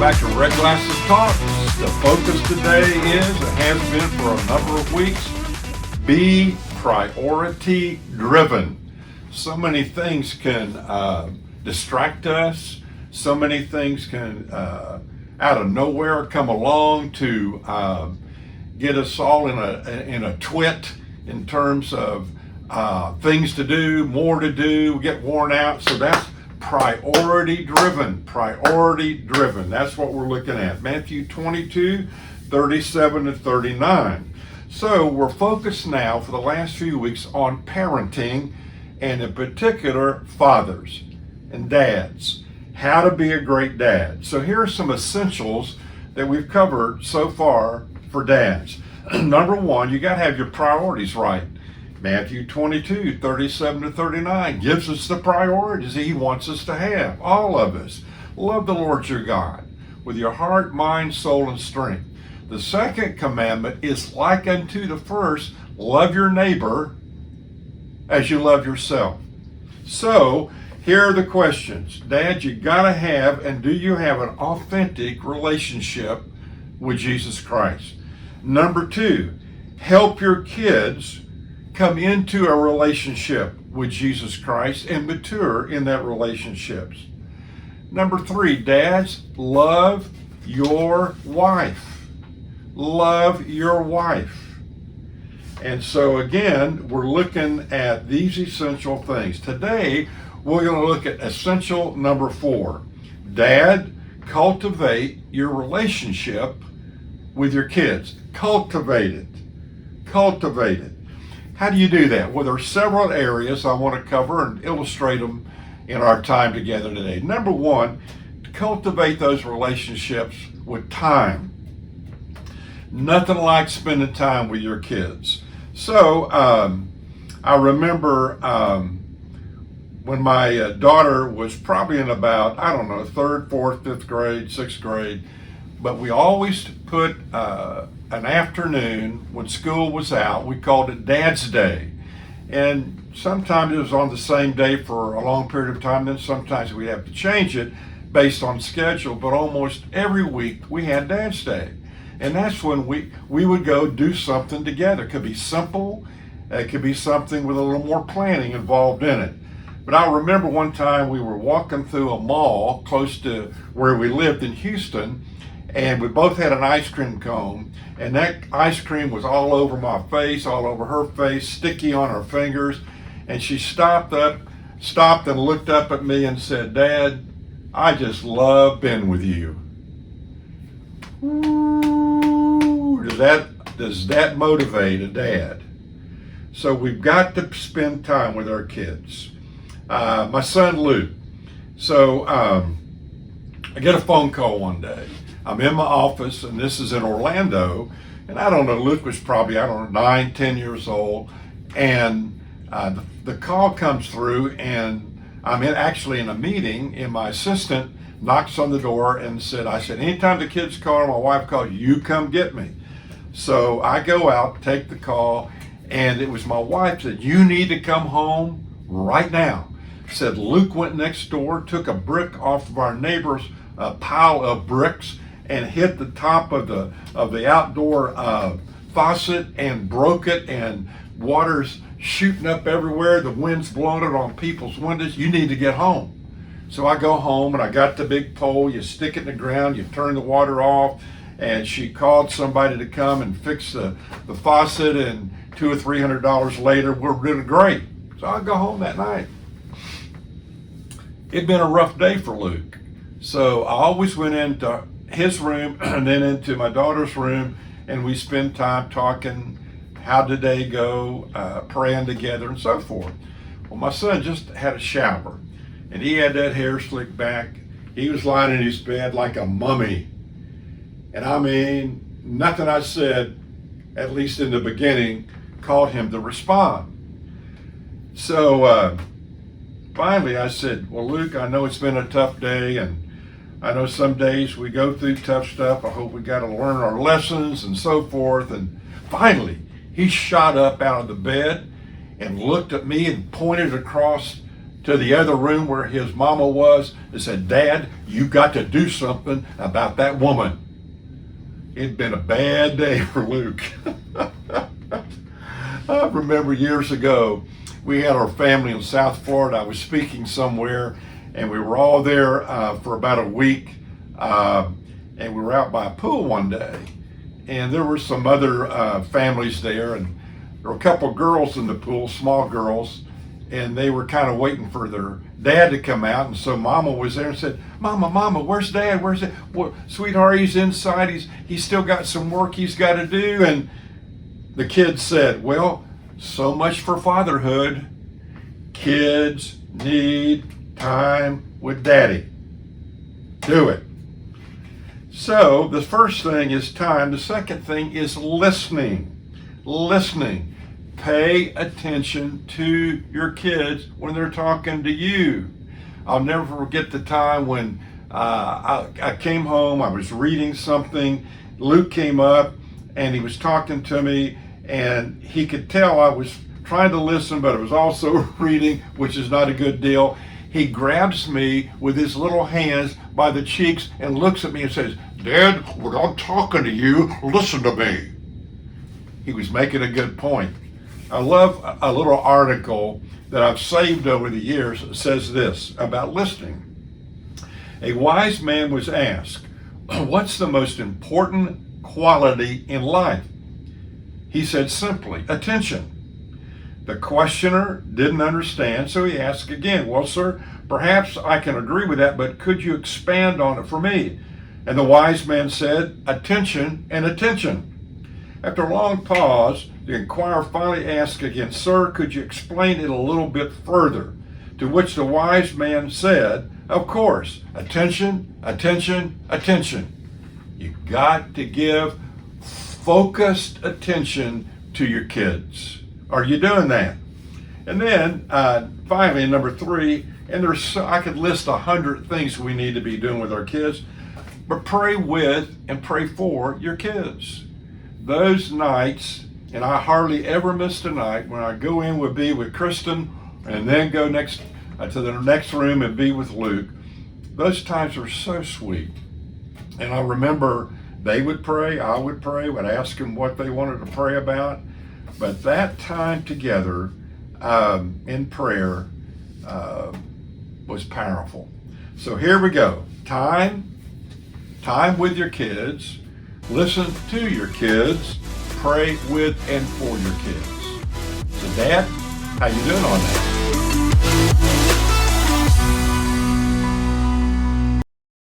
back to Red Glasses Talks. The focus today is, it has been for a number of weeks, be priority driven. So many things can distract us. So many things can, out of nowhere, come along to get us all in a twit in terms of things to do, more to do, get worn out. So that's priority driven. That's what we're looking at. Matthew 22, 37 to 39. So we're focused now for the last few weeks on parenting, and in particular, fathers and dads. How to be a great dad. So here are some essentials that we've covered so far for dads. Number one, you got to have your priorities right. Matthew 22, 37 to 39 gives us the priorities he wants us to have, all of us. Love the Lord your God with your heart, mind, soul, and strength. The second commandment is like unto the first, love your neighbor as you love yourself. So, here are the questions. Dad, you gotta have, and do you have an authentic relationship with Jesus Christ? Number two, help your kids come into a relationship with Jesus Christ and mature in that relationship. Number three, dads, love your wife. Love your wife. And so again, we're looking at these essential things. Today, we're going to look at essential number 4. Dad, cultivate your relationship with your kids. Cultivate it. Cultivate it. How do you do that? Well, there are several areas I want to cover and illustrate them in our time together today. Number one, cultivate those relationships with time. Nothing like spending time with your kids. So I remember when my daughter was probably in about, 3rd, 4th, 5th grade, 6th grade, but we always put an afternoon when school was out, we called it Dad's Day. And sometimes it was on the same day for a long period of time, then sometimes we'd have to change it based on schedule, but almost every week we had Dad's Day. And that's when we would go do something together. It could be simple, it could be something with a little more planning involved in it. But I remember one time we were walking through a mall close to where we lived in Houston, and we both had an ice cream cone, and that ice cream was all over my face, all over her face, sticky on her fingers. And she stopped and looked up at me and said, "Dad, I just love being with you." Ooh, does that motivate a dad? So we've got to spend time with our kids. My son Luke. So I get a phone call one day. I'm in my office, and this is in Orlando, and I don't know, Luke was probably, 9, 10 years old, and the call comes through, and I'm actually in a meeting, and my assistant knocks on the door and I said, anytime the kids call or my wife calls, you come get me. So I go out, take the call, and it was my wife said, you need to come home right now. Said Luke went next door, took a brick off of our neighbor's pile of bricks, and hit the top of the outdoor faucet and broke it, and water's shooting up everywhere. The wind's blowing it on people's windows. You need to get home. So I go home, and I got the big pole. You stick it in the ground. You turn the water off. And she called somebody to come and fix the faucet. And $200 or $300 later, we're doing great. So I go home that night. It'd been a rough day for Luke. So I always went into his room and then into my daughter's room, and we spend time talking, how did they go, praying together and so forth. Well, my son just had a shower, and he had that hair slicked back. He was lying in his bed like a mummy. And I mean, nothing I said, at least in the beginning, caused him to respond. So finally I said, well, Luke, I know it's been a tough day, and I know some days we go through tough stuff. I hope we got to learn our lessons and so forth. And finally, he shot up out of the bed and looked at me and pointed across to the other room where his mama was and said, "Dad, you got to do something about that woman." It'd been a bad day for Luke. I remember years ago, we had our family in South Florida. I was speaking somewhere, and we were all there for about a week, and we were out by a pool one day, and there were some other families there, and there were a couple of girls in the pool, small girls, and they were kind of waiting for their dad to come out, and so Mama was there and said, Mama, where's Dad? Where's Dad? Well, sweetheart, he's inside. He's still got some work he's got to do. And the kids said, well, so much for fatherhood. Kids need time with Daddy. Do it. So the first thing is time. The second thing is listening. Listening. Pay attention to your kids when they're talking to you. I'll never forget the time when I came home, I was reading something, Luke came up and he was talking to me, and he could tell I was trying to listen, but I was also reading, which is not a good deal. He grabs me with his little hands by the cheeks and looks at me and says, "Dad, when I'm talking to you, listen to me." He was making a good point. I love a little article that I've saved over the years that says this about listening. A wise man was asked, "What's the most important quality in life?" He said simply, "Attention." The questioner didn't understand, so he asked again, "Well, sir, perhaps I can agree with that, but could you expand on it for me?" And the wise man said, "Attention and attention." After a long pause, the inquirer finally asked again, "Sir, could you explain it a little bit further?" To which the wise man said, "Of course, attention, attention, attention." You've got to give focused attention to your kids. Are you doing that? And then finally, number 3, and I could list 100 things we need to be doing with our kids, but pray with and pray for your kids. Those nights, and I hardly ever missed a night when I go in would be with Kristen and then go next to the next room and be with Luke. Those times were so sweet. And I remember they would pray, I would pray, would ask them what they wanted to pray about. But that time together in prayer was powerful. So here we go. Time with your kids. Listen to your kids. Pray with and for your kids. So Dad, how you doing on that?